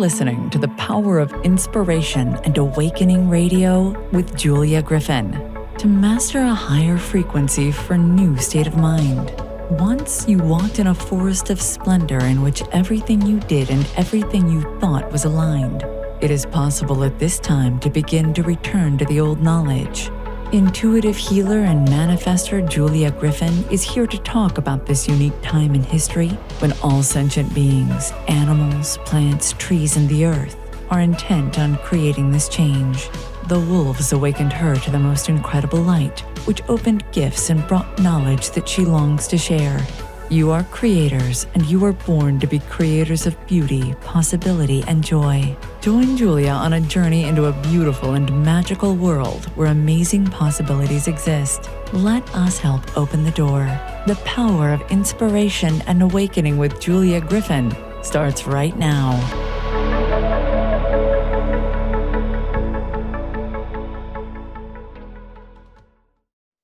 listening to the Power of Inspiration and Awakening Radio with Julia Griffin. To master a higher frequency for a new state of mind. Once you walked in a forest of splendor in which everything you did and everything you thought was aligned. It is possible at this time to begin to return to the old knowledge. Intuitive healer and manifestor Julia Griffin is here to talk about this unique time in history when all sentient beings, animals, plants, trees, and the earth are intent on creating this change. The wolves awakened her to the most incredible light, which opened gifts and brought knowledge that she longs to share. You are creators, and you are born to be creators of beauty, possibility, and joy. Join Julia on a journey into a beautiful and magical world where amazing possibilities exist. Let us help open the door. The Power of Inspiration and Awakening with Julia Griffin starts right now.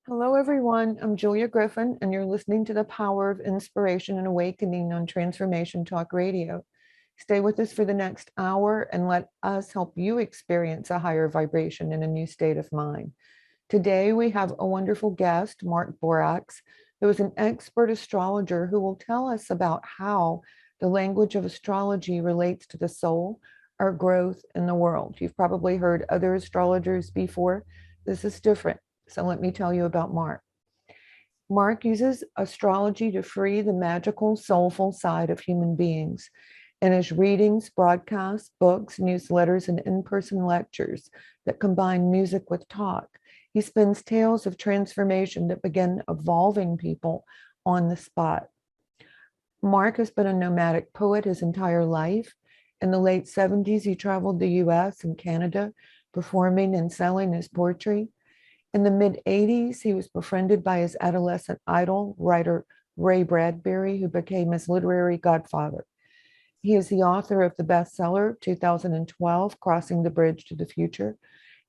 Hello, everyone. I'm Julia Griffin, and you're listening to the Power of Inspiration and Awakening on Transformation Talk Radio. Stay with us for the next hour and let us help you experience a higher vibration in a new state of mind. Today, we have a wonderful guest, Mark Borax, who is an expert astrologer who will tell us about how the language of astrology relates to the soul, our growth in the world. You've probably heard other astrologers before. This is different. So let me tell you about Mark. Mark uses astrology to free the magical, soulful side of human beings. In his readings, broadcasts, books, newsletters, and in-person lectures that combine music with talk, he spins tales of transformation that begin evolving people on the spot. Mark has been a nomadic poet his entire life. In the late 70s, he traveled the US and Canada, performing and selling his poetry. In the mid-80s, he was befriended by his adolescent idol, writer Ray Bradbury, who became his literary godfather. He is the author of the bestseller 2012, Crossing the Bridge to the Future,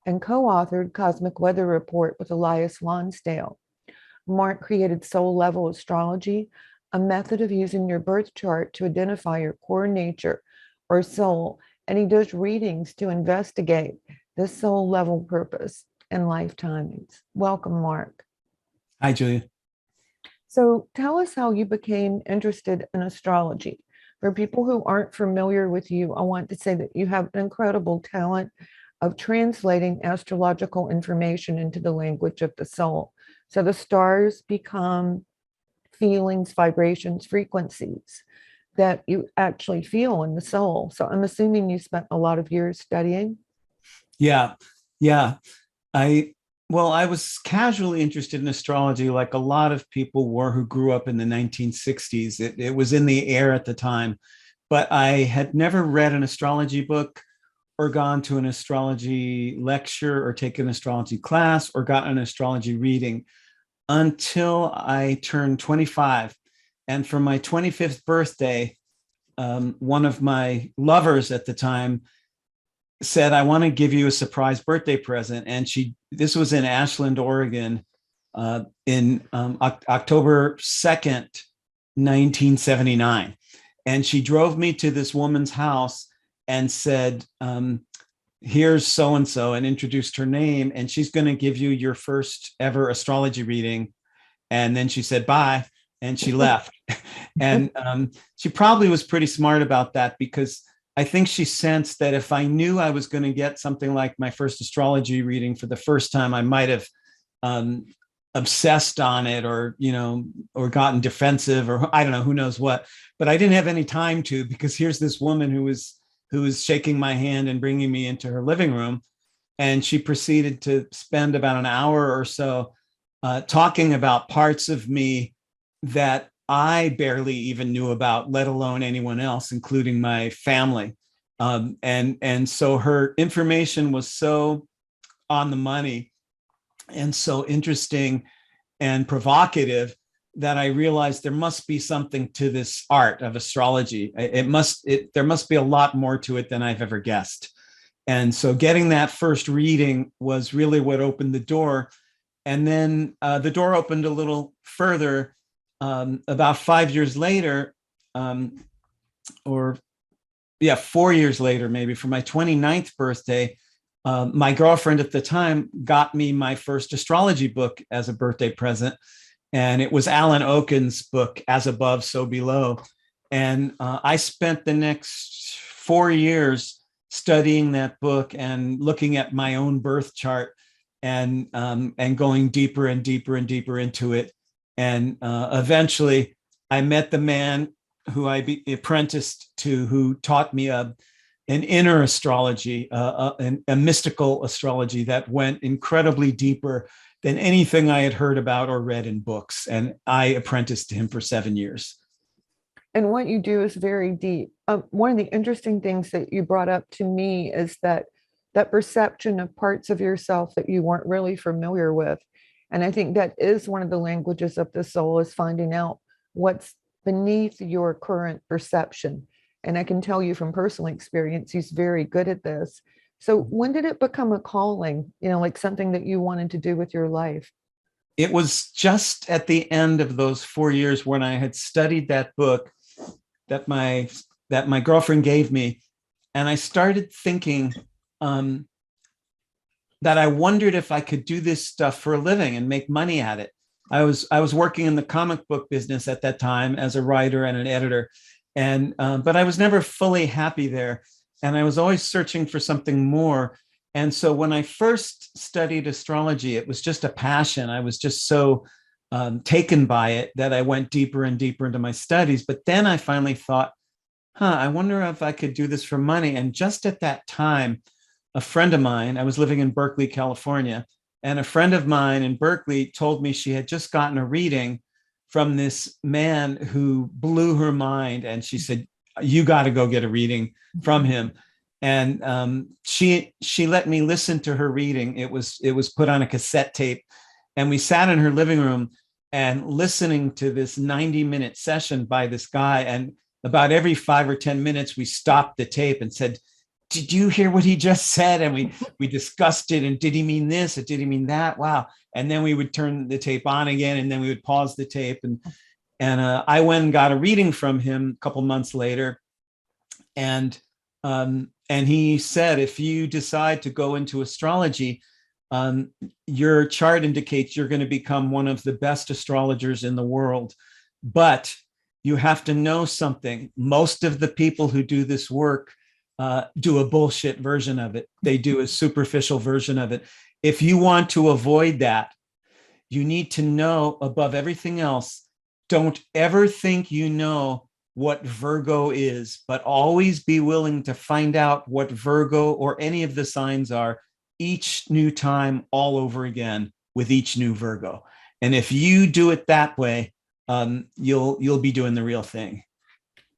and co-authored Cosmic Weather Report with Elias Lonsdale. Mark created Soul Level Astrology, a method of using your birth chart to identify your core nature or soul, and he does readings to investigate this soul level purpose and life timings. Welcome, Mark. Hi, Julia. So tell us how you became interested in astrology. For people who aren't familiar with you, I want to say that you have an incredible talent of translating astrological information into the language of the soul. So the stars become feelings, vibrations, frequencies that you actually feel in the soul. So I'm assuming you spent a lot of years studying. Yeah. I was casually interested in astrology like a lot of people were who grew up in the 1960s. It was in the air at the time, but I had never read an astrology book or gone to an astrology lecture or taken an astrology class or gotten an astrology reading until I turned 25. And for my 25th birthday, one of my lovers at the time said, I want to give you a surprise birthday present. And this was in Ashland, Oregon, in October 2nd, 1979. And she drove me to this woman's house and said, here's so-and-so, and introduced her name. And she's going to give you your first ever astrology reading. And then she said, bye. And she left. And she probably was pretty smart about that, because I think she sensed that if I knew I was going to get something like my first astrology reading for the first time, I might have obsessed on it or gotten defensive or I don't know, who knows what. But I didn't have any time to, because here's this woman who was shaking my hand and bringing me into her living room. And she proceeded to spend about an hour or so talking about parts of me that I barely even knew about, let alone anyone else, including my family. And so her information was so on the money and so interesting and provocative that I realized there must be something to this art of astrology. There must be a lot more to it than I've ever guessed. And so getting that first reading was really what opened the door. And then the door opened a little further about 5 years later, or yeah, 4 years later, maybe for my 29th birthday, my girlfriend at the time got me my first astrology book as a birthday present. And it was Alan Oken's book, As Above, So Below. And I spent the next 4 years studying that book and looking at my own birth chart and going deeper and deeper and deeper into it. And eventually I met the man who I apprenticed to, who taught me an inner astrology, a mystical astrology that went incredibly deeper than anything I had heard about or read in books. And I apprenticed to him for 7 years. And what you do is very deep. One of the interesting things that you brought up to me is that perception of parts of yourself that you weren't really familiar with. And I think that is one of the languages of the soul, is finding out what's beneath your current perception. And I can tell you from personal experience, he's very good at this. So when did it become a calling, like something that you wanted to do with your life? It was just at the end of those 4 years when I had studied that book that my girlfriend gave me, and I started thinking that I wondered if I could do this stuff for a living and make money at it. I was working in the comic book business at that time as a writer and an editor, and but I was never fully happy there, and I was always searching for something more. And so when I first studied astrology, it was just a passion. I was just so taken by it that I went deeper and deeper into my studies. But then I finally thought, I wonder if I could do this for money. And just at that time, a friend of mine, I was living in Berkeley, California, and a friend of mine in Berkeley told me she had just gotten a reading from this man who blew her mind. And she said, you got to go get a reading from him. And she let me listen to her reading. It was put on a cassette tape, and we sat in her living room and listening to this 90-minute session by this guy. And about every 5 or 10 minutes, we stopped the tape and said, did you hear what he just said? And we discussed it. And did he mean this? Or did he mean that? Wow. And then we would turn the tape on again, and then we would pause the tape. And I went and got a reading from him a couple months later. And he said, if you decide to go into astrology, your chart indicates you're going to become one of the best astrologers in the world. But you have to know something. Most of the people who do this work do a bullshit version of it. They do a superficial version of it. If you want to avoid that, you need to know, above everything else, don't ever think you know what Virgo is, but always be willing to find out what Virgo or any of the signs are each new time, all over again, with each new Virgo. And if you do it that way, you'll be doing the real thing.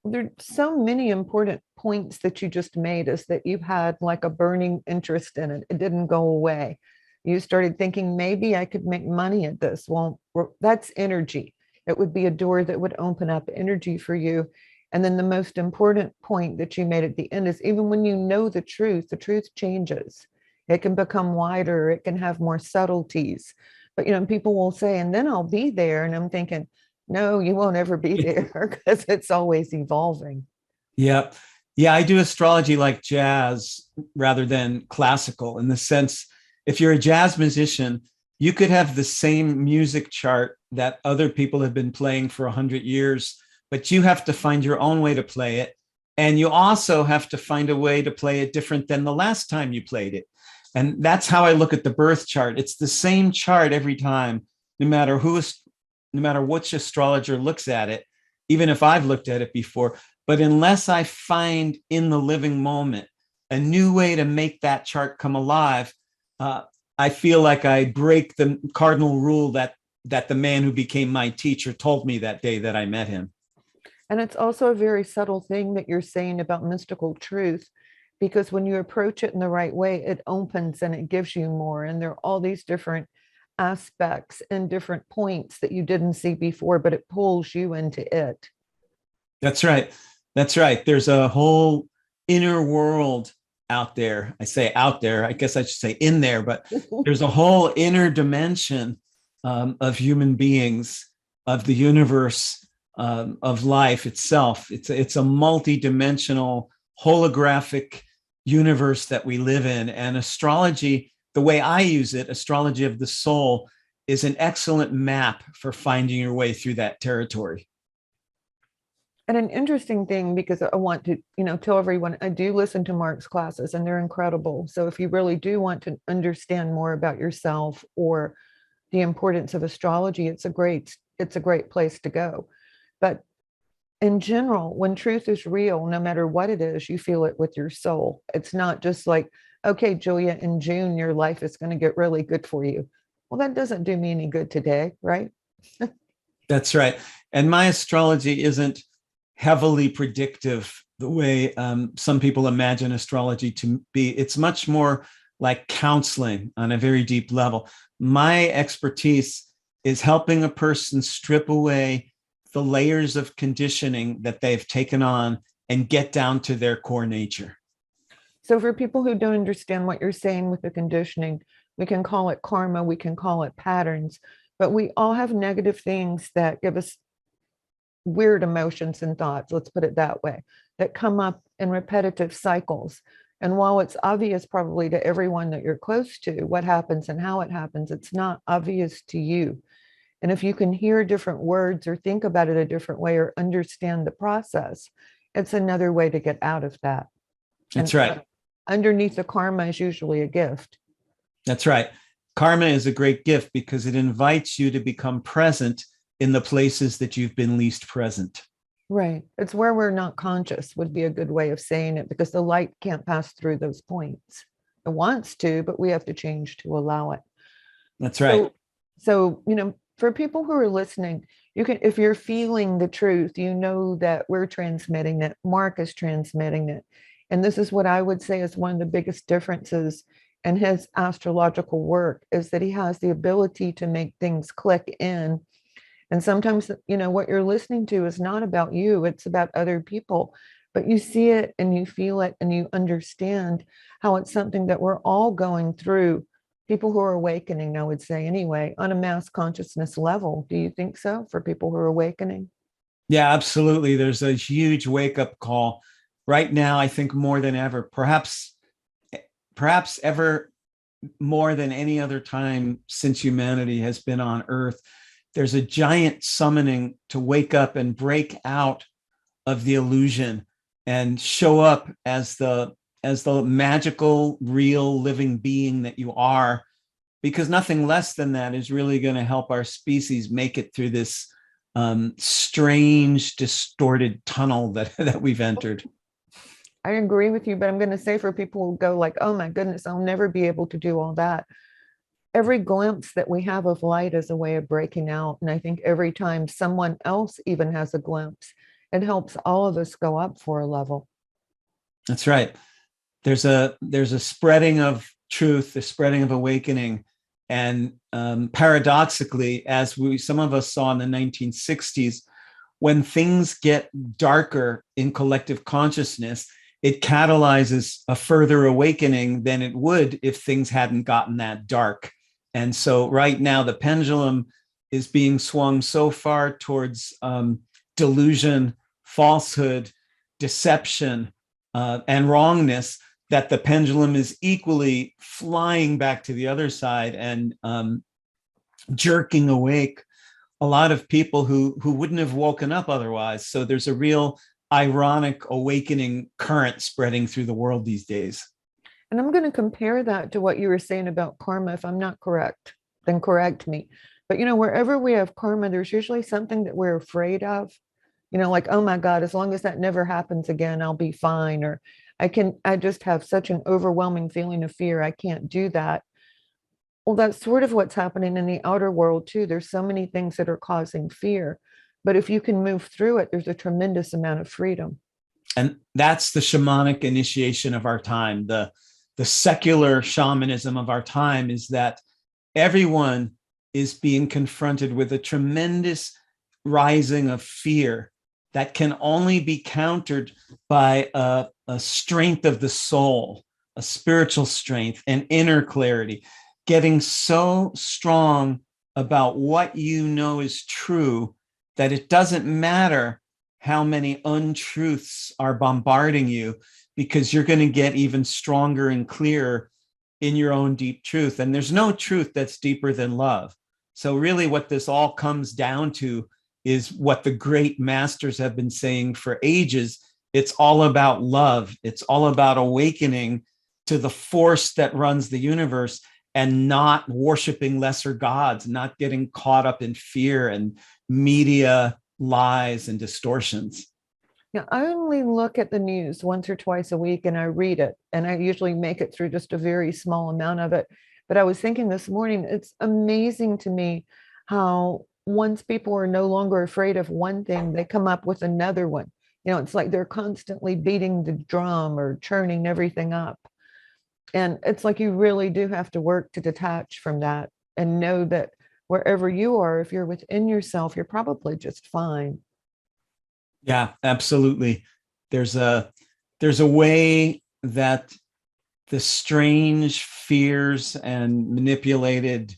There are so many important points that you just made, is that you had like a burning interest in it. It didn't go away. You started thinking, maybe I could make money at this. Well, that's energy. It would be a door that would open up energy for you. And then the most important point that you made at the end is, even when you know the truth changes. It can become wider. It can have more subtleties. But, people will say, and then I'll be there. And I'm thinking, no, you won't ever be there, because it's always evolving. Yeah. Yeah. I do astrology like jazz rather than classical, in the sense, if you're a jazz musician, you could have the same music chart that other people have been playing for 100 years, but you have to find your own way to play it. And you also have to find a way to play it different than the last time you played it. And that's how I look at the birth chart. It's the same chart every time, no matter which astrologer looks at it, even if I've looked at it before. But unless I find in the living moment a new way to make that chart come alive, I feel like I break the cardinal rule that the man who became my teacher told me that day that I met him. And it's also a very subtle thing that you're saying about mystical truth, because when you approach it in the right way, it opens and it gives you more. And there are all these different aspects and different points that you didn't see before, but it pulls you into it. That's right. That's right. There's a whole inner world out there. I say out there, I guess I should say in there, but there's a whole inner dimension of human beings, of the universe, of life itself. It's a multi-dimensional holographic universe that we live in. And astrology, the way I use it, astrology of the soul, is an excellent map for finding your way through that territory. And an interesting thing, because I want to, tell everyone, I do listen to Mark's classes and they're incredible. So if you really do want to understand more about yourself or the importance of astrology, it's a great place to go. But in general, when truth is real, no matter what it is, you feel it with your soul. It's not just like, okay, Julia, in June, your life is going to get really good for you. Well, that doesn't do me any good today, right? That's right. And my astrology isn't heavily predictive the way some people imagine astrology to be. It's much more like counseling on a very deep level. My expertise is helping a person strip away the layers of conditioning that they've taken on and get down to their core nature. So for people who don't understand what you're saying with the conditioning, we can call it karma, we can call it patterns, but we all have negative things that give us weird emotions and thoughts, let's put it that way, that come up in repetitive cycles. And while it's obvious probably to everyone that you're close to what happens and how it happens, it's not obvious to you. And if you can hear different words or think about it a different way or understand the process, it's another way to get out of that. That's And right. Underneath the karma is usually a gift. That's right. Karma is a great gift because it invites you to become present in the places that you've been least present. Right. It's where we're not conscious would be a good way of saying it, because the light can't pass through those points. It wants to, but we have to change to allow it. That's right. So, for people who are listening, you can, if you're feeling the truth, that we're transmitting it, Mark is transmitting it. And this is what I would say is one of the biggest differences in his astrological work, is that he has the ability to make things click in. And sometimes, what you're listening to is not about you, it's about other people. But you see it and you feel it and you understand how it's something that we're all going through. People who are awakening, I would say anyway, on a mass consciousness level. Do you think so for people who are awakening? Yeah, absolutely. There's a huge wake-up call right now, I think more than ever, perhaps ever more than any other time since humanity has been on Earth. There's a giant summoning to wake up and break out of the illusion and show up as the magical, real, living being that you are, because nothing less than that is really going to help our species make it through this strange, distorted tunnel that we've entered. I agree with you, but I'm going to say for people who go like, oh my goodness, I'll never be able to do all that. Every glimpse that we have of light is a way of breaking out. And I think every time someone else even has a glimpse, it helps all of us go up for a level. That's right. There's a spreading of truth, the spreading of awakening. And paradoxically, as some of us saw in the 1960s, when things get darker in collective consciousness, it catalyzes a further awakening than it would if things hadn't gotten that dark. And so right now, the pendulum is being swung so far towards delusion, falsehood, deception, and wrongness, that the pendulum is equally flying back to the other side and jerking awake a lot of people who wouldn't have woken up otherwise. So there's a real ironic awakening current spreading through the world these days. And I'm going to compare that to what you were saying about karma. If I'm not correct, then correct me. But, wherever we have karma, there's usually something that we're afraid of, like, oh my God, as long as that never happens again, I'll be fine. Or I just have such an overwhelming feeling of fear. I can't do that. Well, that's sort of what's happening in the outer world too. There's so many things that are causing fear, but if you can move through it, there's a tremendous amount of freedom. And that's the shamanic initiation of our time. The secular shamanism of our time is that everyone is being confronted with a tremendous rising of fear that can only be countered by a strength of the soul, a spiritual strength, and inner clarity, getting so strong about what you know is true that it doesn't matter how many untruths are bombarding you, because you're going to get even stronger and clearer in your own deep truth. And there's no truth that's deeper than love. So really what this all comes down to is what the great masters have been saying for ages. It's all about love. It's all about awakening to the force that runs the universe and not worshiping lesser gods, not getting caught up in fear and media lies and distortions. Yeah, I only look at the news once or twice a week and I read it, and I usually make it through just a very small amount of it. But I was thinking this morning, it's amazing to me how once people are no longer afraid of one thing, they come up with another one. It's like they're constantly beating the drum or churning everything up. And it's like you really do have to work to detach from that and know that wherever you are, if you're within yourself, you're probably just fine. Yeah, absolutely. There's a way that the strange fears and manipulated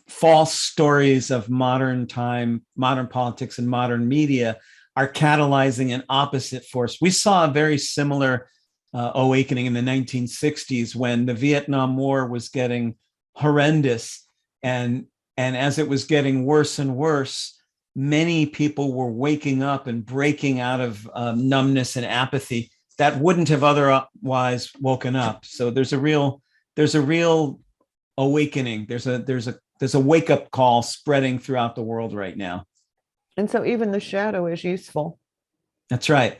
false stories of modern time, modern politics, and modern media are catalyzing an opposite force. We saw a very similar awakening in the 1960s when the Vietnam War was getting horrendous, and as it was getting worse and worse, many people were waking up and breaking out of numbness and apathy that wouldn't have otherwise woken up. So there's a real awakening. There's a wake up call spreading throughout the world right now. And so even the shadow is useful. That's right.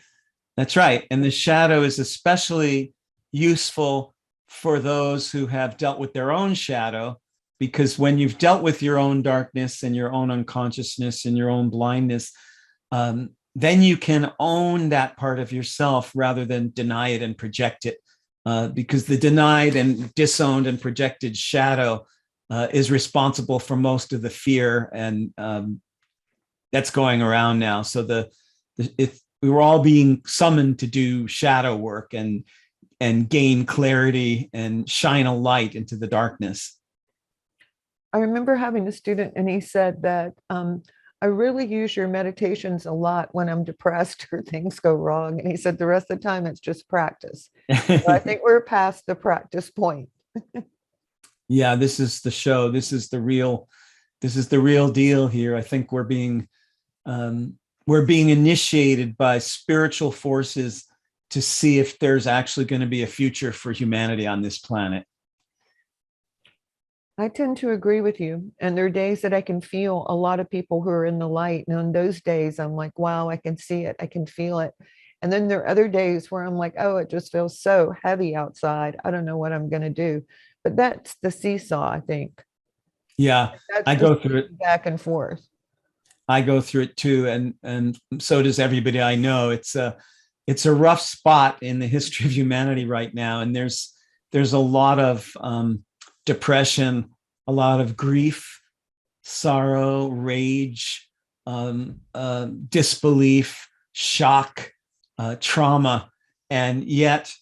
That's right. And the shadow is especially useful for those who have dealt with their own shadow, because when you've dealt with your own darkness and your own unconsciousness and your own blindness, then you can own that part of yourself rather than deny it and project it. Because the denied and disowned and projected shadow is responsible for most of the fear and that's going around now. So if we were all being summoned to do shadow work and gain clarity and shine a light into the darkness. I remember having a student and he said that I really use your meditations a lot when I'm depressed or things go wrong. And he said the rest of the time it's just practice. So I think we're past the practice point. Yeah, this is the show. This is the real deal here. I think we're being initiated by spiritual forces to see if there's actually going to be a future for humanity on this planet. I tend to agree with you. And there are days that I can feel a lot of people who are in the light. And on those days, I'm like, wow, I can see it. I can feel it. And then there are other days where I'm like, oh, it just feels so heavy outside. I don't know what I'm going to do. But that's the seesaw, I think. Yeah, That's I go through it back and forth. I go through it too. And so does everybody I know. It's a rough spot in the history of humanity right now. And there's a lot of depression, a lot of grief, sorrow, rage, disbelief, shock, trauma. And yet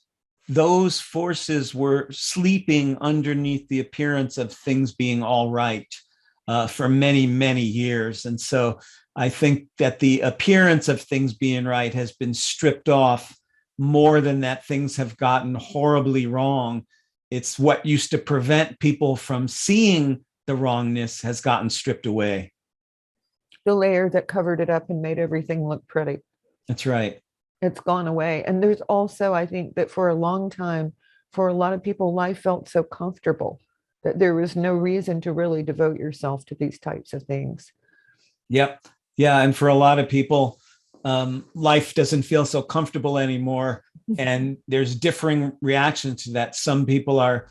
those forces were sleeping underneath the appearance of things being all right for many, many years. And so I think that the appearance of things being right has been stripped off more than that things have gotten horribly wrong. It's what used to prevent people from seeing the wrongness has gotten stripped away. The layer that covered it up and made everything look pretty. That's right. It's gone away. And there's also, I think that for a long time, for a lot of people, life felt so comfortable that there was no reason to really devote yourself to these types of things. Yep. Yeah. And for a lot of people, life doesn't feel so comfortable anymore. And there's differing reactions to that. Some people are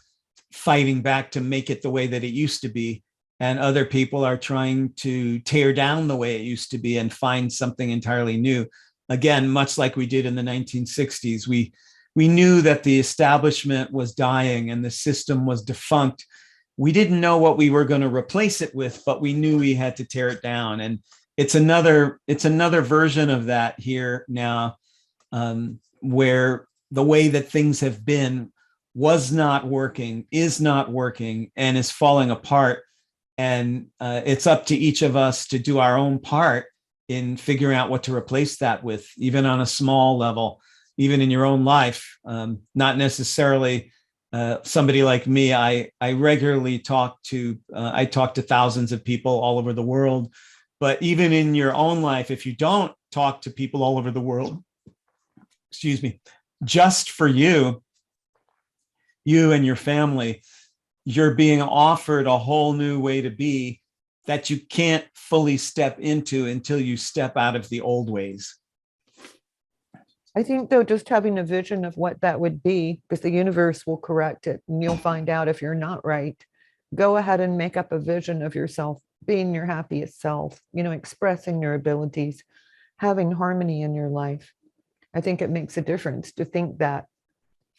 fighting back to make it the way that it used to be. And other people are trying to tear down the way it used to be and find something entirely new. Again, much like we did in the 1960s, we knew that the establishment was dying and the system was defunct. We didn't know what we were going to replace it with, but we knew we had to tear it down. And it's another version of that here now, where the way that things have been was not working, is not working, and is falling apart. And it's up to each of us to do our own part in figuring out what to replace that with, even on a small level. even in your own life. Not necessarily somebody like me. I regularly talk to thousands of people all over the world. But even in your own life, if you don't talk to people all over the world, excuse me, just for you and your family, you're being offered a whole new way to be that you can't fully step into until you step out of the old ways. I think, though, just having a vision of what that would be, because the universe will correct it and you'll find out if you're not right. Go ahead and make up a vision of yourself being your happiest self, expressing your abilities, having harmony in your life. I think it makes a difference to think that.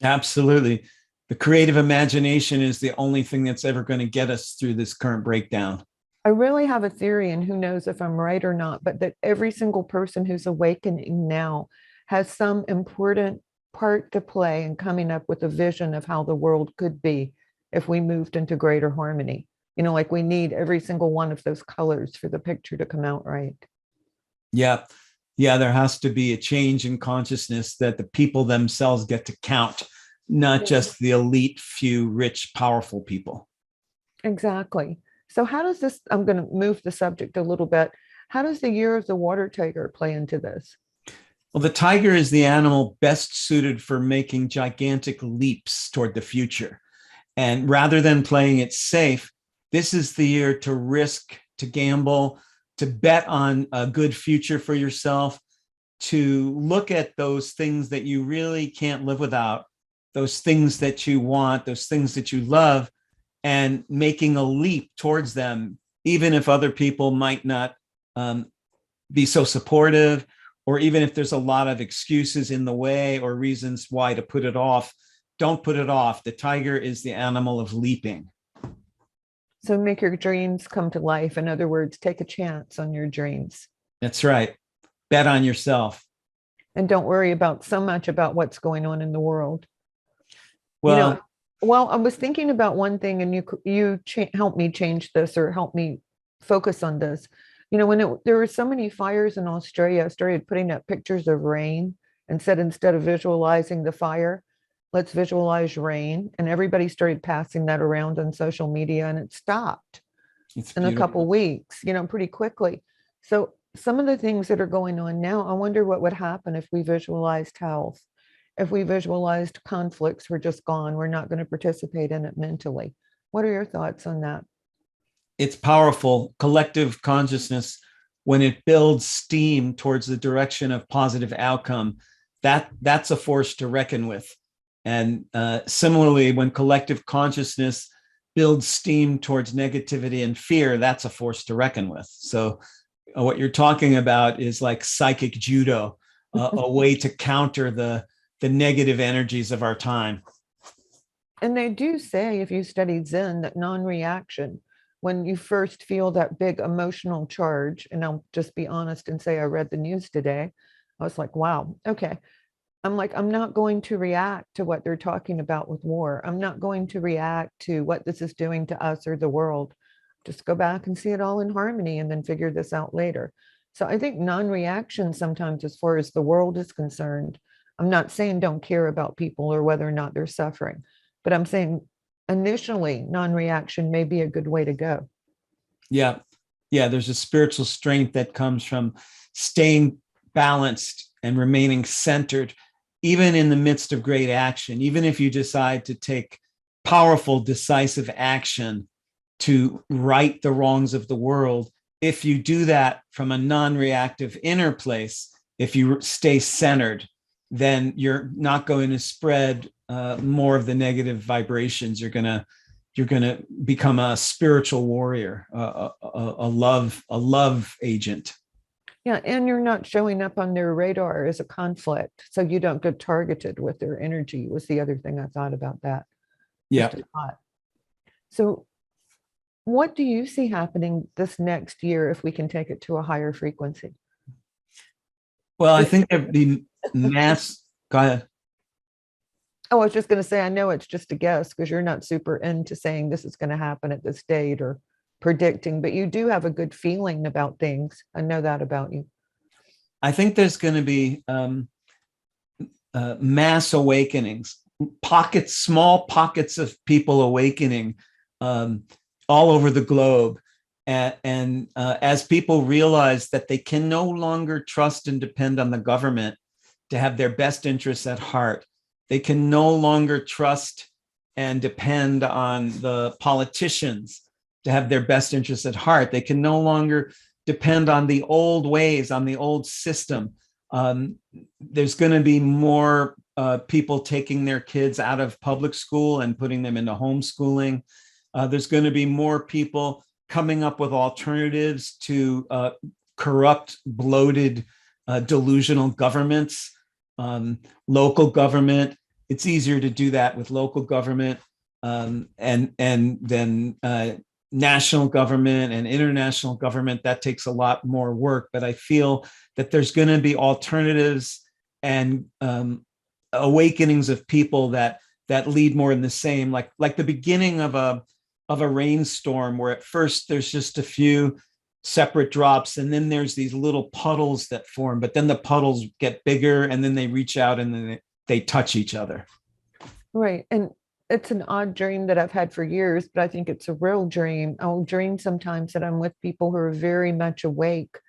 Absolutely. The creative imagination is the only thing that's ever going to get us through this current breakdown. I really have a theory, and who knows if I'm right or not, but that every single person who's awakening now has some important part to play in coming up with a vision of how the world could be if we moved into greater harmony. Like we need every single one of those colors for the picture to come out right. Yeah. Yeah, there has to be a change in consciousness that the people themselves get to count, not just the elite few rich, powerful people. Exactly. So how does this, I'm going to move the subject a little bit. How does the year of the water tiger play into this? Well, the tiger is the animal best suited for making gigantic leaps toward the future. And rather than playing it safe, this is the year to risk, to gamble, to bet on a good future for yourself, to look at those things that you really can't live without, those things that you want, those things that you love, and making a leap towards them, even if other people might not be so supportive, or even if there's a lot of excuses in the way or reasons why to put it off. Don't put it off. The tiger is the animal of leaping. So make your dreams come to life. In other words, take a chance on your dreams. That's right. Bet on yourself. And don't worry about so much about what's going on in the world. Well, I was thinking about one thing, and you helped me change this, or help me focus on this. When there were so many fires in Australia, I started putting up pictures of rain and said, instead of visualizing the fire, let's visualize rain. And everybody started passing that around on social media, and it stopped in a couple weeks, pretty quickly. So some of the things that are going on now, I wonder what would happen if we visualized health, if we visualized conflicts were just gone, we're not going to participate in it mentally. What are your thoughts on that? It's powerful. Collective consciousness, when it builds steam towards the direction of positive outcome, that's a force to reckon with. And similarly, when collective consciousness builds steam towards negativity and fear, that's a force to reckon with. So what you're talking about is like psychic judo, a way to counter the negative energies of our time. And they do say, if you study Zen, that non-reaction, when you first feel that big emotional charge, and I'll just be honest and say I read the news today, I was like, wow, okay. I'm not going to react to what they're talking about with war. I'm not going to react to what this is doing to us or the world. Just go back and see it all in harmony and then figure this out later. So I think non-reaction sometimes, as far as the world is concerned, I'm not saying don't care about people or whether or not they're suffering, but I'm saying initially non-reaction may be a good way to go. Yeah. Yeah. There's a spiritual strength that comes from staying balanced and remaining centered, even in the midst of great action. Even if you decide to take powerful, decisive action to right the wrongs of the world, if you do that from a non-reactive inner place, if you stay centered, then you're not going to spread more of the negative vibrations. You're going to become a spiritual warrior, a love agent. Yeah, and you're not showing up on their radar as a conflict, so you don't get targeted with their energy. Was the other thing I thought about that. Yeah. So what do you see happening this next year if we can take it to a higher frequency? Well, I think there'd be mass. Go ahead. Oh, I was just going to say, I know it's just a guess because you're not super into saying this is going to happen at this date or predicting, but you do have a good feeling about things. I know that about you. I think there's going to be mass awakenings, small pockets of people awakening um, all over the globe. And as people realize that they can no longer trust and depend on the government to have their best interests at heart, they can no longer trust and depend on the politicians to have their best interests at heart. They can no longer depend on the old ways, on the old system. There's going to be more people taking their kids out of public school and putting them into homeschooling. There's going to be more people coming up with alternatives to corrupt, bloated, delusional governments. Local government, it's easier to do that with local government and then national government and international government. That takes a lot more work, but I feel that there's going to be alternatives and awakenings of people that lead more in the same, like the beginning of a rainstorm, where at first there's just a few separate drops and then there's these little puddles that form, but then the puddles get bigger and then they reach out and then they touch each other. Right. And it's an odd dream that I've had for years, but I think it's a real dream. I'll dream sometimes that I'm with people who are very much awake.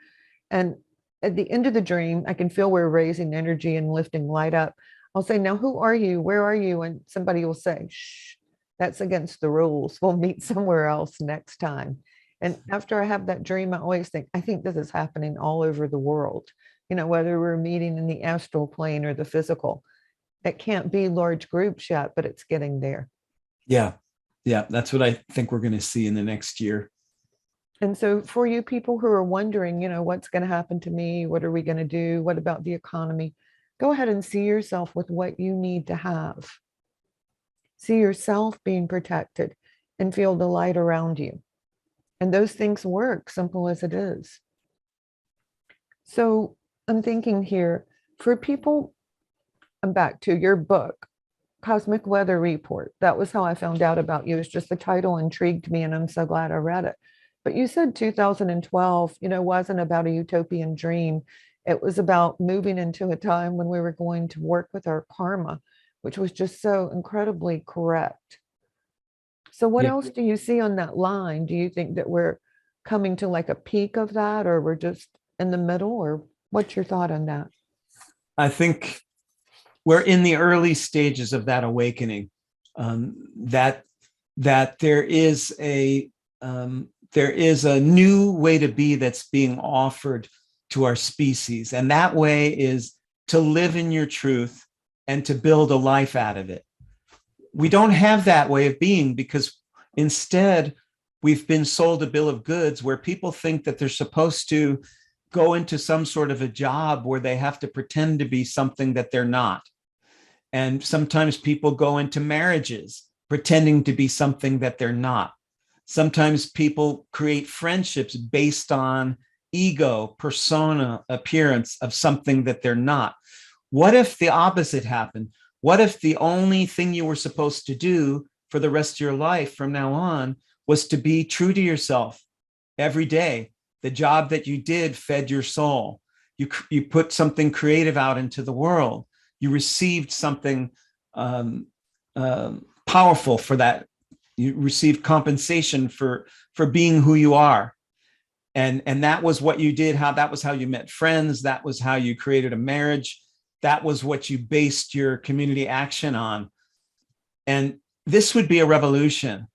And at the end of the dream, I can feel we're raising energy and lifting light up. I'll say, now, who are you? Where are you? And somebody will say, shh, that's against the rules. We'll meet somewhere else next time. And after I have that dream, I always think, I think this is happening all over the world. Whether we're meeting in the astral plane or the physical. It can't be large groups yet, but it's getting there. Yeah. That's what I think we're going to see in the next year. And so for you people who are wondering, what's going to happen to me? What are we going to do? What about the economy? Go ahead and see yourself with what you need to have. See yourself being protected and feel the light around you. And those things work, simple as it is. So I'm thinking here, for people, I'm back to your book, Cosmic Weather Report. That was how I found out about you. It's just the title intrigued me, and I'm so glad I read it. But you said 2012, wasn't about a utopian dream. It was about moving into a time when we were going to work with our karma, which was just so incredibly correct. So what else do you see on that line? Do you think that we're coming to like a peak of that, or we're just in the middle, or what's your thought on that? I think we're in the early stages of that awakening. That there is a new way to be that's being offered to our species, and that way is to live in your truth and to build a life out of it. We don't have that way of being because instead we've been sold a bill of goods where people think that they're supposed to go into some sort of a job where they have to pretend to be something that they're not. And sometimes people go into marriages pretending to be something that they're not. Sometimes people create friendships based on ego, persona, appearance of something that they're not. What if the opposite happened? What if the only thing you were supposed to do for the rest of your life from now on was to be true to yourself every day? The job that you did fed your soul. You put something creative out into the world. You received something powerful for that. You received compensation for being who you are. And that was what you did. That was how you met friends. That was how you created a marriage. That was what you based your community action on. And this would be a revolution.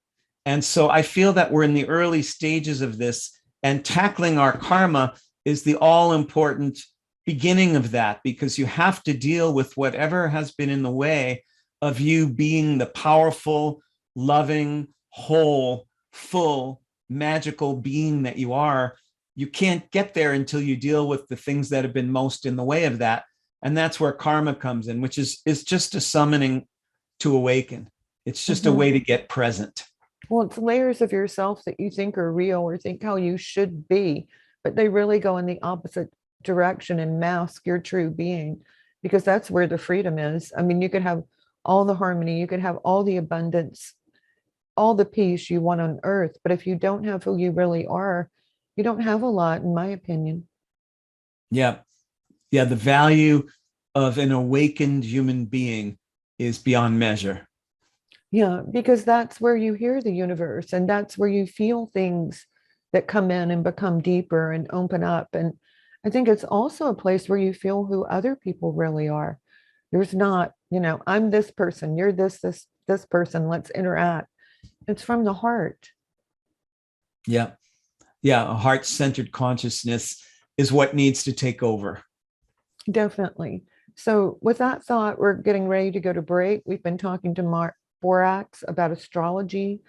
And so I feel that we're in the early stages of this, and tackling our karma is the all-important beginning of that, because you have to deal with whatever has been in the way of you being the powerful, loving, whole, full, magical being that you are. You can't get there until you deal with the things that have been most in the way of that. And that's where karma comes in, which is just a summoning to awaken. It's just a way to get present. Well, it's layers of yourself that you think are real or think how you should be, but they really go in the opposite direction and mask your true being, because that's where the freedom is. I mean, you could have all the harmony, you could have all the abundance, all the peace you want on earth, but if you don't have who you really are, you don't have a lot, in my opinion. Yeah. The value of an awakened human being is beyond measure. Yeah, because that's where you hear the universe, and that's where you feel things that come in and become deeper and open up. And I think it's also a place where you feel who other people really are. There's not, I'm this person, you're this person, let's interact. It's from the heart. Yeah. Yeah. A heart-centered consciousness is what needs to take over. Definitely. So with that thought, we're getting ready to go to break. We've been talking to Mark Borax about astrology,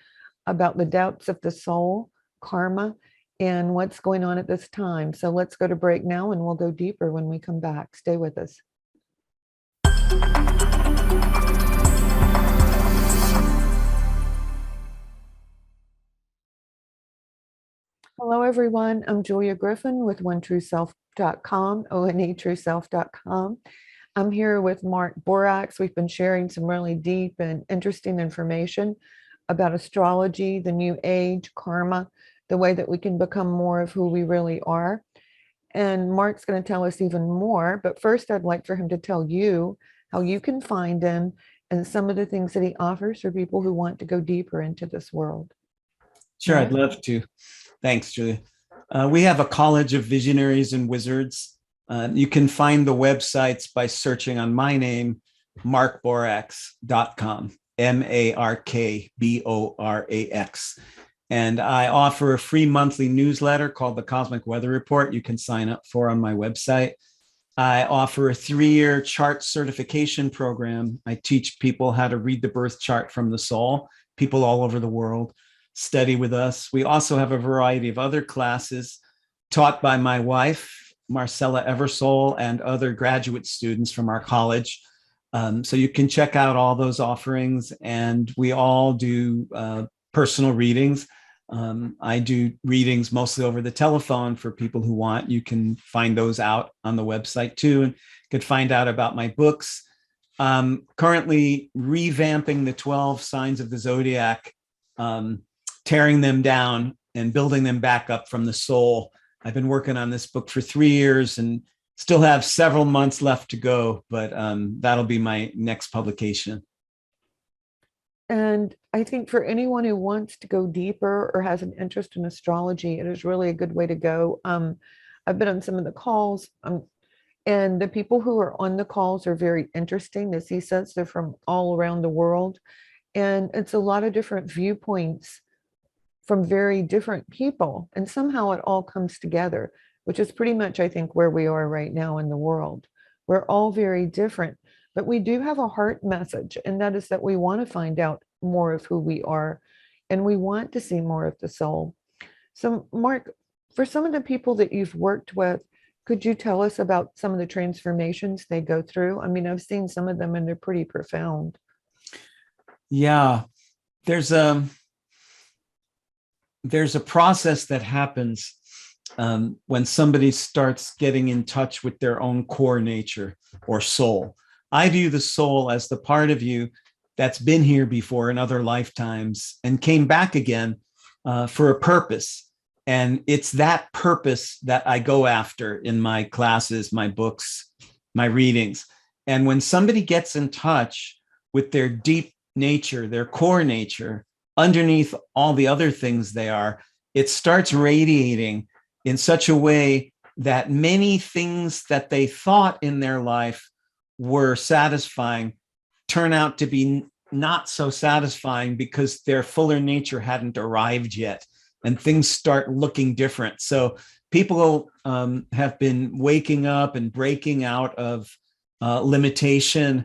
about the depths of the soul, karma, and what's going on at this time. So let's go to break now, and we'll go deeper when we come back. Stay with us. Hello, everyone. I'm Julia Griffin with OneTrueSelf.com, ONETrueSelf.com. I'm here with Mark Borax. We've been sharing some really deep and interesting information about astrology, the new age, karma, the way that we can become more of who we really are. And Mark's going to tell us even more. But first, I'd like for him to tell you how you can find him and some of the things that he offers for people who want to go deeper into this world. Sure, I'd love to. Thanks, Julia. We have a College of Visionaries and Wizards. You can find the websites by searching on my name, markborax.com, MARKBORAX. And I offer a free monthly newsletter called the Cosmic Weather Report. You can sign up for on my website. I offer a 3-year chart certification program. I teach people how to read the birth chart from the soul. People all over the world study with us. We also have a variety of other classes taught by my wife, Marcella Eversole, and other graduate students from our college. So you can check out all those offerings, and we all do personal readings. I do readings mostly over the telephone for people who want. You can find those out on the website too, and could find out about my books. Currently revamping the 12 signs of the zodiac, tearing them down and building them back up from the soul. I've been working on this book for 3 years and still have several months left to go, but that'll be my next publication. And I think for anyone who wants to go deeper or has an interest in astrology, it is really a good way to go. I've been on some of the calls, and the people who are on the calls are very interesting. As he says, they're from all around the world. And it's a lot of different viewpoints from very different people. And somehow it all comes together, which is pretty much, I think, where we are right now in the world. We're all very different, but we do have a heart message, and that is that we want to find out more of who we are, and we want to see more of the soul. So, Mark, for some of the people that you've worked with, could you tell us about some of the transformations they go through? I mean, I've seen some of them and they're pretty profound. Yeah, there's a process that happens when somebody starts getting in touch with their own core nature or soul. I view the soul as the part of you that's been here before in other lifetimes and came back again for a purpose. And it's that purpose that I go after in my classes, my books, my readings. And when somebody gets in touch with their deep nature, their core nature, underneath all the other things they are, it starts radiating in such a way that many things that they thought in their life were satisfying turn out to be not so satisfying because their fuller nature hadn't arrived yet, and things start looking different. So people have been waking up and breaking out of limitation,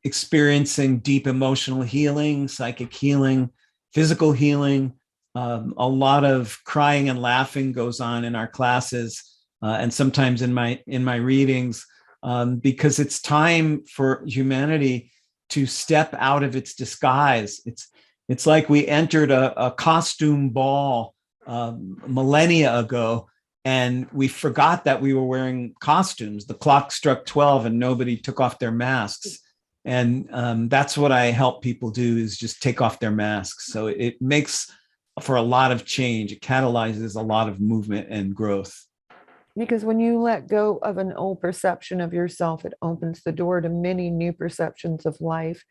experiencing deep emotional healing, psychic healing, physical healing. A lot of crying and laughing goes on in our classes, and sometimes in my readings, because it's time for humanity to step out of its disguise. It's like we entered a costume ball millennia ago, and we forgot that we were wearing costumes. The clock struck 12 and nobody took off their masks. And that's what I help people do, is just take off their masks. So it makes for a lot of change. It catalyzes a lot of movement and growth. Because when you let go of an old perception of yourself, it opens the door to many new perceptions of life.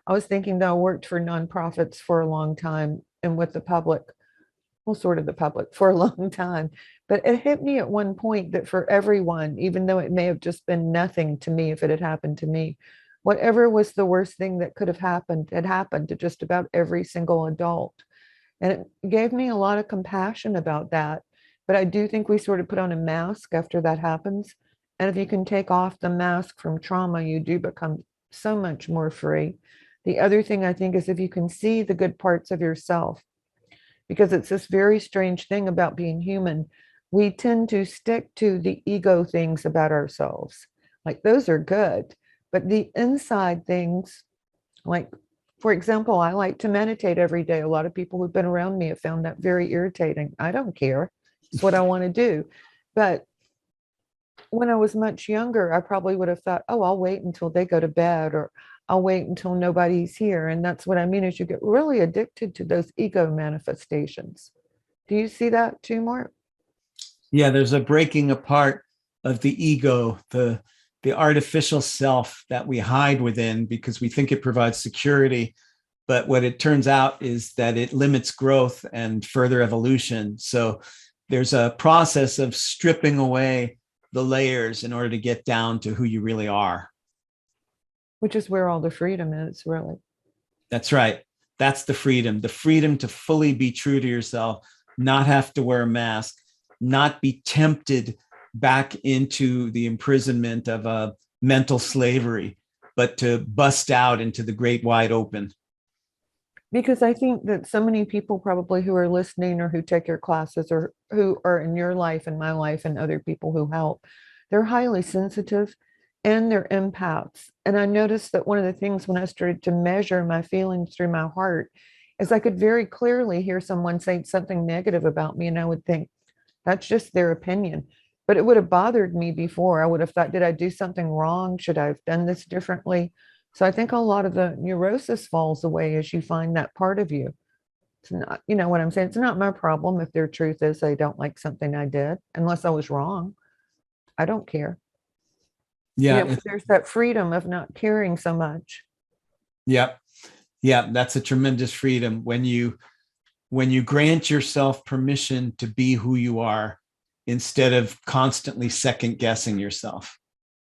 I was thinking that I worked for nonprofits for a long time and with the public, well, sort of the public for a long time. But it hit me at one point that for everyone, even though it may have just been nothing to me if it had happened to me, whatever was the worst thing that could have happened had happened to just about every single adult. And it gave me a lot of compassion about that. But I do think we sort of put on a mask after that happens. And if you can take off the mask from trauma, you do become so much more free. The other thing I think is if you can see the good parts of yourself, because it's this very strange thing about being human. We tend to stick to the ego things about ourselves. Like those are good, but the inside things, like, for example, I like to meditate every day. A lot of people who've been around me have found that very irritating. I don't care. It's what I want to do. But when I was much younger, I probably would have thought, oh, I'll wait until they go to bed, or I'll wait until nobody's here. And that's what I mean is you get really addicted to those ego manifestations. Do you see that too, Mark? Yeah, there's a breaking apart of the ego, the artificial self that we hide within because we think it provides security. But what it turns out is that it limits growth and further evolution. So there's a process of stripping away the layers in order to get down to who you really are. Which is where all the freedom is, really. That's right. That's the freedom to fully be true to yourself, not have to wear a mask, not be tempted back into the imprisonment of a mental slavery, but to bust out into the great wide open. Because I think that so many people probably who are listening or who take your classes or who are in your life and my life and other people who help, they're highly sensitive and they're empaths. And I noticed that one of the things when I started to measure my feelings through my heart is I could very clearly hear someone say something negative about me, and I would think, that's just their opinion. But it would have bothered me before. I would have thought, did I do something wrong? Should I have done this differently? So I think a lot of the neurosis falls away as you find that part of you. It's not, you know what I'm saying? It's not my problem if their truth is they don't like something I did, unless I was wrong. I don't care. Yeah. There's that freedom of not caring so much. Yeah. Yeah. That's a tremendous freedom when you grant yourself permission to be who you are instead of constantly second guessing yourself.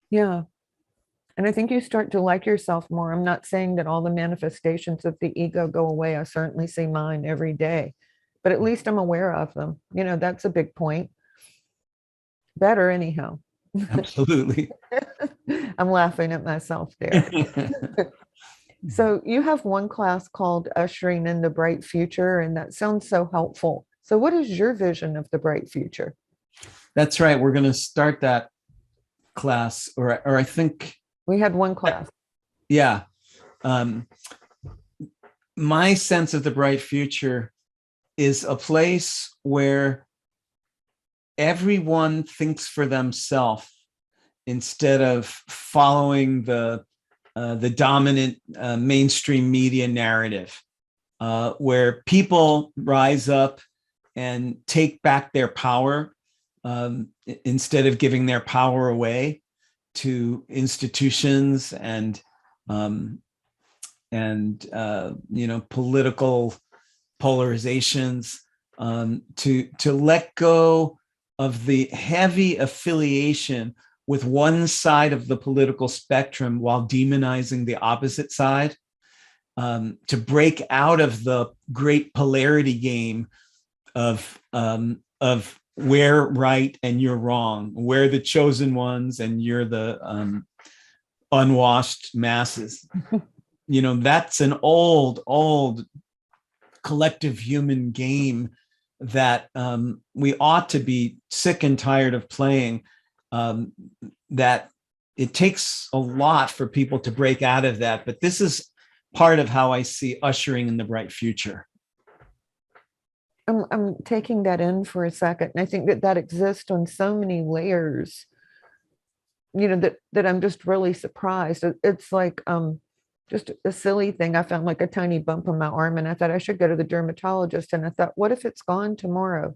Yeah. And I think you start to like yourself more. I'm not saying that all the manifestations of the ego go away. I certainly see mine every day, but at least I'm aware of them. That's a big point. Better anyhow. Absolutely. I'm laughing at myself there. So you have one class called Ushering in the Bright Future, and that sounds so helpful. So what is your vision of the bright future? That's right. We're going to start that class, or I think we had one class. Yeah. My sense of the bright future is a place where everyone thinks for themselves instead of following the dominant mainstream media narrative, where people rise up and take back their power instead of giving their power away to institutions and political polarizations, to let go of the heavy affiliation with one side of the political spectrum while demonizing the opposite side, to break out of the great polarity game of we're right and you're wrong, we're the chosen ones and you're the unwashed masses. That's an old collective human game that we ought to be sick and tired of playing. That it takes a lot for people to break out of that, but this is part of how I see ushering in the bright future. I'm taking that in for a second, and I think that exists on so many layers, that I'm just really surprised. It's like just a silly thing. I found like a tiny bump on my arm, and I thought I should go to the dermatologist, and I thought, what if it's gone tomorrow?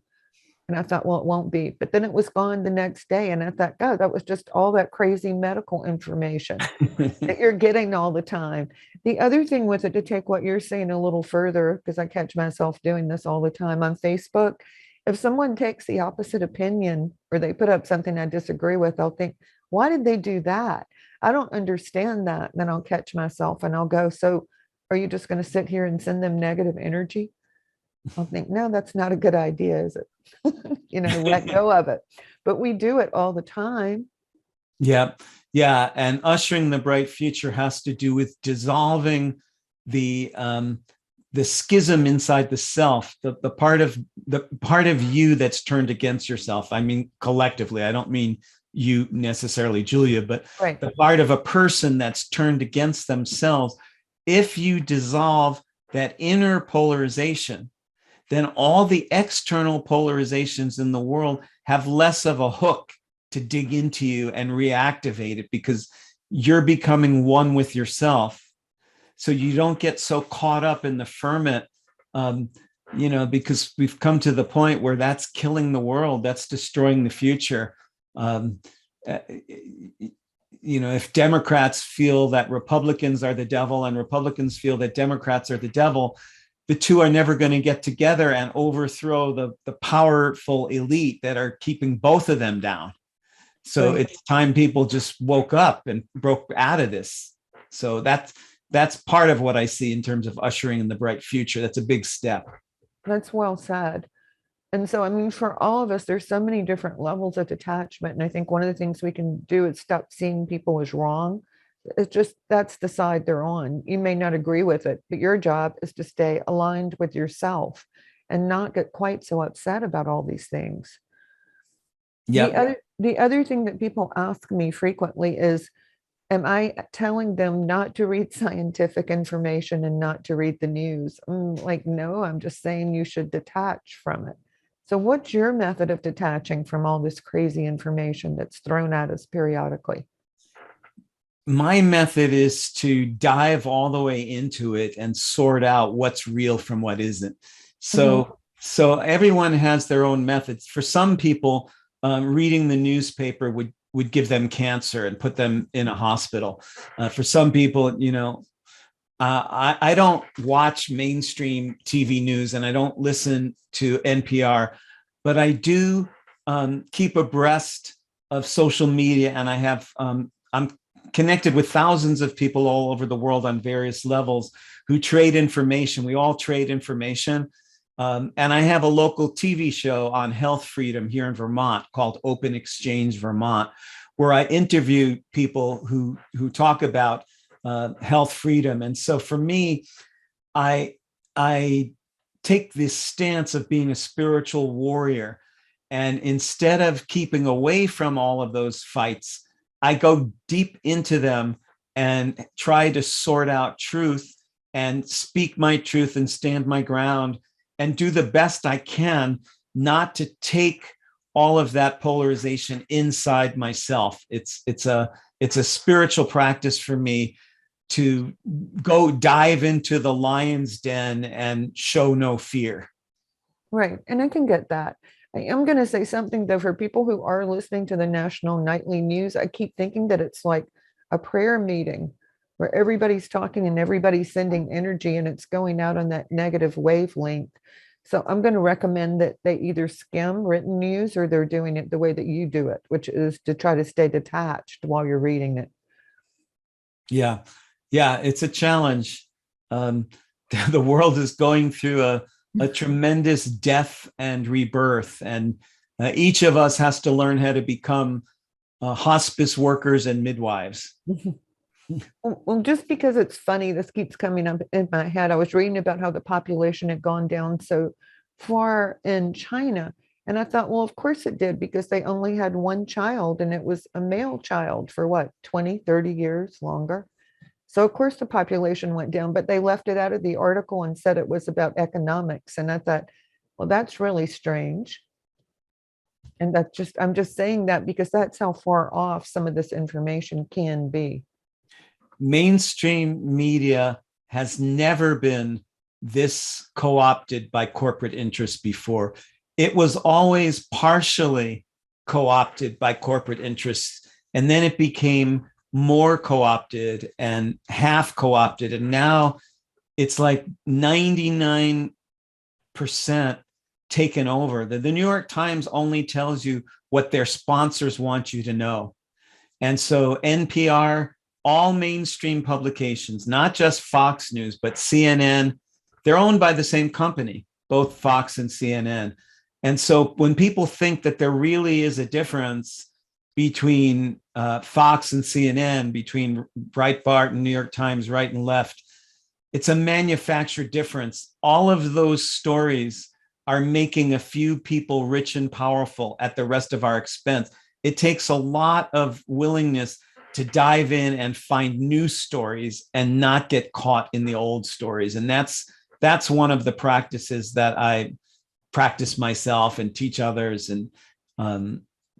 And I thought, well, it won't be. But then it was gone the next day. And I thought, God, that was just all that crazy medical information that you're getting all the time. The other thing with it, to take what you're saying a little further, because I catch myself doing this all the time on Facebook, if someone takes the opposite opinion or they put up something I disagree with, I'll think, why did they do that? I don't understand that. Then I'll catch myself and I'll go, so are you just going to sit here and send them negative energy? I'll think, no, that's not a good idea, is it? Let go of it. But we do it all the time. Yeah. Yeah. And ushering the bright future has to do with dissolving the schism inside the self, the part of you that's turned against yourself. I mean, collectively, I don't mean you necessarily, Julia, but right. The part of a person that's turned against themselves. If you dissolve that inner polarization, then all the external polarizations in the world have less of a hook to dig into you and reactivate it, because you're becoming one with yourself. So you don't get so caught up in the ferment, because we've come to the point where that's killing the world, that's destroying the future. If Democrats feel that Republicans are the devil and Republicans feel that Democrats are the devil, the two are never going to get together and overthrow the powerful elite that are keeping both of them down. So right. It's time people just woke up and broke out of this. So that's part of what I see in terms of ushering in the bright future. That's a big step. That's well said. And so, I mean, for all of us, there's so many different levels of detachment. And I think one of the things we can do is stop seeing people as wrong. It's just, that's the side they're on. You may not agree with it, but your job is to stay aligned with yourself and not get quite so upset about all these things. Yeah. The other thing that people ask me frequently is, am I telling them not to read scientific information and not to read the news? Like, no, I'm just saying you should detach from it. So what's your method of detaching from all this crazy information that's thrown at us periodically? My method is to dive all the way into it and sort out what's real from what isn't. So everyone has their own methods. For some people, reading the newspaper would give them cancer and put them in a hospital. For some people, I don't watch mainstream TV news and I don't listen to NPR, but I do keep abreast of social media, and I'm connected with thousands of people all over the world on various levels who trade information. We all trade information. And I have a local TV show on health freedom here in Vermont called Open Exchange Vermont, where I interview people who talk about health freedom. And so for me, I take this stance of being a spiritual warrior. And instead of keeping away from all of those fights, I go deep into them and try to sort out truth and speak my truth and stand my ground and do the best I can not to take all of that polarization inside myself. It's a spiritual practice for me to go dive into the lion's den and show no fear. Right. And I can get that. I am going to say something though, for people who are listening to the national nightly news, I keep thinking that it's like a prayer meeting where everybody's talking and everybody's sending energy and it's going out on that negative wavelength. So I'm going to recommend that they either skim written news or they're doing it the way that you do it, which is to try to stay detached while you're reading it. Yeah. Yeah. It's a challenge. The world is going through a tremendous death and rebirth. And each of us has to learn how to become hospice workers and midwives. Well, just because it's funny, this keeps coming up in my head. I was reading about how the population had gone down so far in China. And I thought, well, of course it did, because they only had one child and it was a male child for what, 20, 30 years longer. So of course the population went down, but they left it out of the article and said it was about economics. And I thought, well, that's really strange. And I'm just saying that because that's how far off some of this information can be. Mainstream media has never been this co-opted by corporate interests before. it was always partially co-opted by corporate interests. And then it became more co-opted and half co-opted. And now it's like 99% taken over. The New York Times only tells you what their sponsors want you to know. And so NPR, all mainstream publications, not just Fox News, but CNN, they're owned by the same company, both Fox and CNN. And so when people think that there really is a difference between Fox and CNN, between Breitbart and New York Times, right and left, it's a manufactured difference. All of those stories are making a few people rich and powerful at the rest of our expense. It takes a lot of willingness to dive in and find new stories and not get caught in the old stories. And that's one of the practices that I practice myself and teach others, and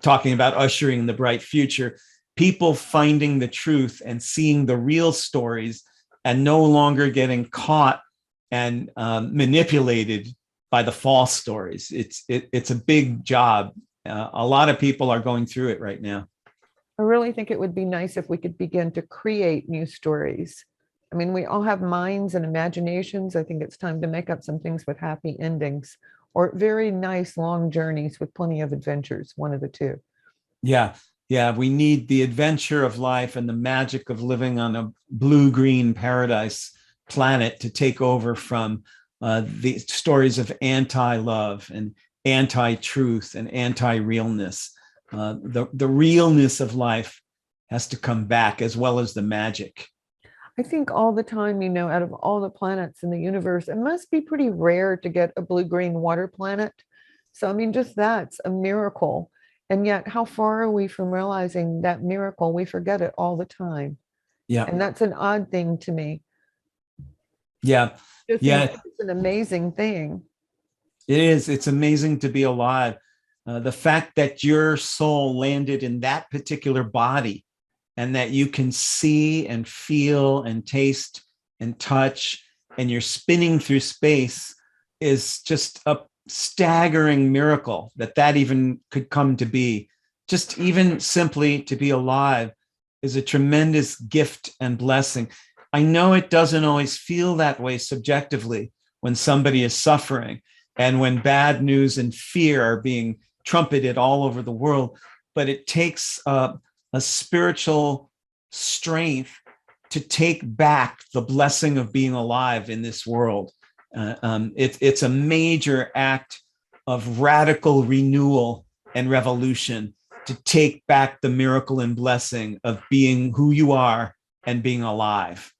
talking about ushering the bright future, people finding the truth and seeing the real stories and no longer getting caught and manipulated by the false stories. It's a big job. A lot of people are going through it right now. I really think it would be nice if we could begin to create new stories. I mean, we all have minds and imaginations. I think it's time to make up some things with happy endings, or very nice long journeys with plenty of adventures, one of the two. Yeah. Yeah. We need the adventure of life and the magic of living on a blue-green paradise planet to take over from the stories of anti-love and anti-truth and anti-realness. The realness of life has to come back, as well as the magic. I think all the time, out of all the planets in the universe, it must be pretty rare to get a blue-green water planet. So, I mean, just that's a miracle. And yet, how far are we from realizing that miracle? We forget it all the time. Yeah. And that's an odd thing to me. Yeah. Yeah. It's an amazing thing. It is. It's amazing to be alive. The fact that your soul landed in that particular body, and that you can see and feel and taste and touch, and you're spinning through space, is just a staggering miracle that even could come to be. Just even simply to be alive is a tremendous gift and blessing. I know it doesn't always feel that way subjectively when somebody is suffering and when bad news and fear are being trumpeted all over the world, but it takes a spiritual strength to take back the blessing of being alive in this world. It's a major act of radical renewal and revolution to take back the miracle and blessing of being who you are and being alive.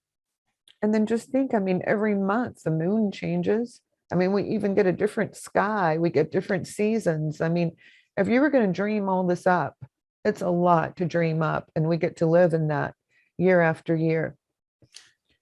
And then just think, I mean, every month the moon changes. I mean, we even get a different sky, we get different seasons. I mean, if you were going to dream all this up, it's a lot to dream up, and we get to live in that year after year.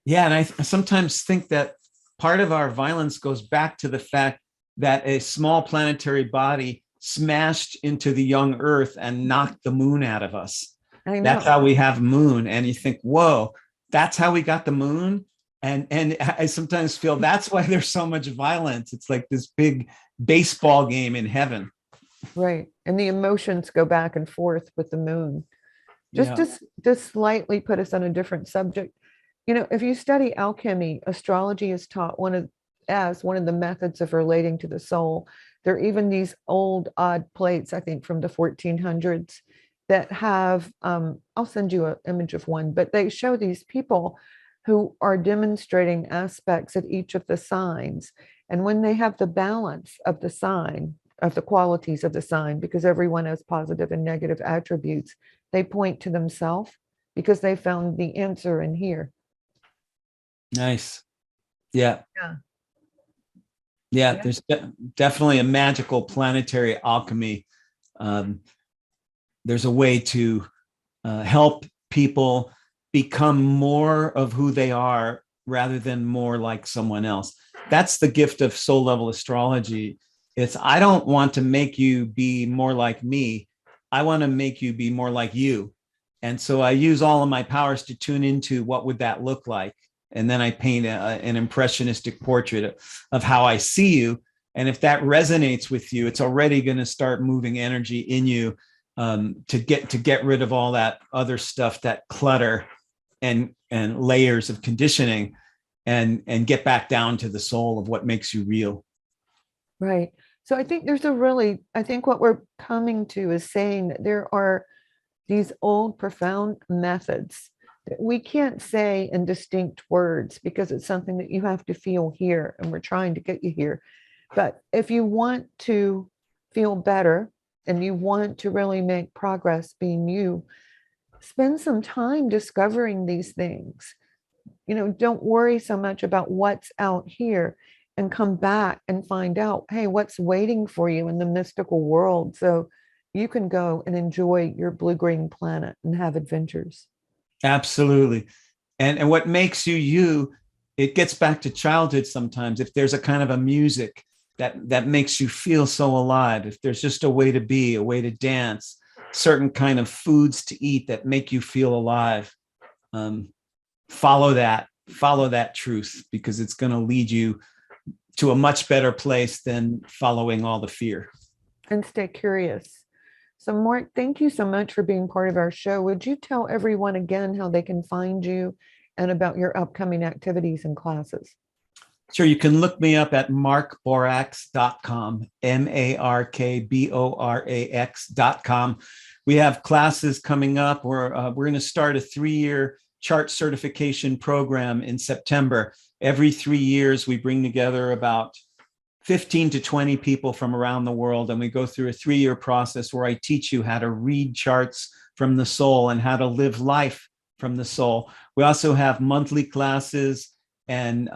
Yeah, and I sometimes think that part of our violence goes back to the fact that a small planetary body smashed into the young Earth and knocked the moon out of us. I know. That's how we have moon. And you think, whoa, that's how we got the moon? And I sometimes feel that's why there's so much violence. It's like this big baseball game in heaven. Right. And the emotions go back and forth with the moon. To slightly put us on a different subject, if you study alchemy, astrology is taught as one of the methods of relating to the soul. There are even these old odd plates, I think from the 1400s, that have, I'll send you an image of one, but they show these people who are demonstrating aspects of each of the signs. And when they have the balance of the sign, of the qualities of the sign, because everyone has positive and negative attributes, they point to themselves because they found the answer in here. Nice. Yeah. Yeah. Yeah, there's definitely a magical planetary alchemy. There's a way to help people become more of who they are rather than more like someone else. That's the gift of soul level astrology. I don't want to make you be more like me. I want to make you be more like you. And so I use all of my powers to tune into what would that look like. And then I paint an impressionistic portrait of how I see you. And if that resonates with you, it's already going to start moving energy in you to get rid of all that other stuff, that clutter and layers of conditioning, and get back down to the soul of what makes you real. Right. So I think I think what we're coming to is saying that there are these old profound methods that we can't say in distinct words because it's something that you have to feel here, and we're trying to get you here. But if you want to feel better and you want to really make progress being you, spend some time discovering these things. Don't worry so much about what's out here, and come back and find out, hey, what's waiting for you in the mystical world, so you can go and enjoy your blue-green planet and have adventures. Absolutely. And what makes you you, it gets back to childhood sometimes. If there's a kind of a music that makes you feel so alive, if there's just a way to be, a way to dance, certain kind of foods to eat that make you feel alive, follow that truth, because it's going to lead you to a much better place than following all the fear. And stay curious. So Mark, thank you so much for being part of our show. Would you tell everyone again how they can find you and about your upcoming activities and classes? Sure. You can look me up at markborax.com, markborax.com. We have classes coming up. We're going to start a 3-year chart certification program in September. Every 3 years, we bring together about 15 to 20 people from around the world, and we go through a 3-year process where I teach you how to read charts from the soul and how to live life from the soul. We also have monthly classes and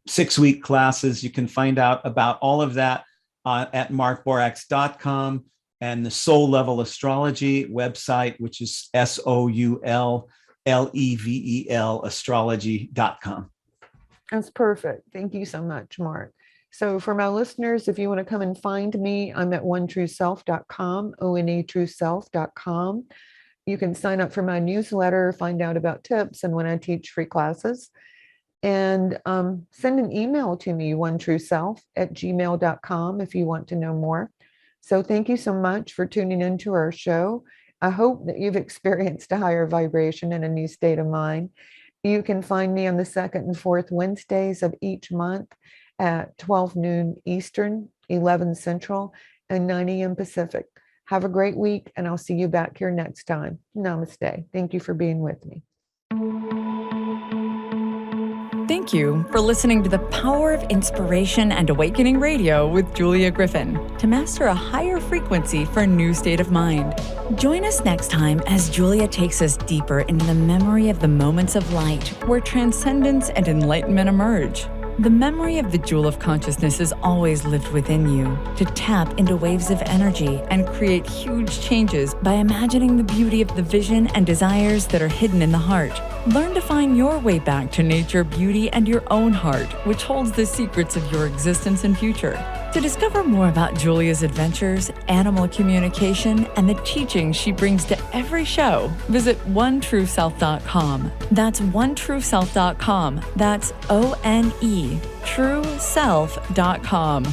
6-week classes. You can find out about all of that at markborax.com, and the Soul Level Astrology website, which is SOULLEVEL astrology.com. That's perfect. Thank you so much, Mark. So for my listeners, if you want to come and find me, I'm at onetrueself.com, onetrueself.com. You can sign up for my newsletter, find out about tips and when I teach free classes. And send an email to me, onetrueself@gmail.com, if you want to know more. So thank you so much for tuning into our show. I hope that you've experienced a higher vibration and a new state of mind. You can find me on the 2nd and 4th Wednesdays of each month at 12 noon Eastern, 11 Central, and 9 a.m. Pacific. Have a great week, and I'll see you back here next time. Namaste. Thank you for being with me. Thank you for listening to the Power of Inspiration and Awakening Radio with Julia Griffin, to master a higher frequency for a new state of mind. Join us next time as Julia takes us deeper into the memory of the moments of light where transcendence and enlightenment emerge. The memory of the jewel of consciousness is always lived within you, to tap into waves of energy and create huge changes by imagining the beauty of the vision and desires that are hidden in the heart. Learn to find your way back to nature, beauty, and your own heart, which holds the secrets of your existence and future. To discover more about Julia's adventures, animal communication, and the teachings she brings to every show, visit onetrueself.com. That's onetrueself.com. That's ONE, trueself.com.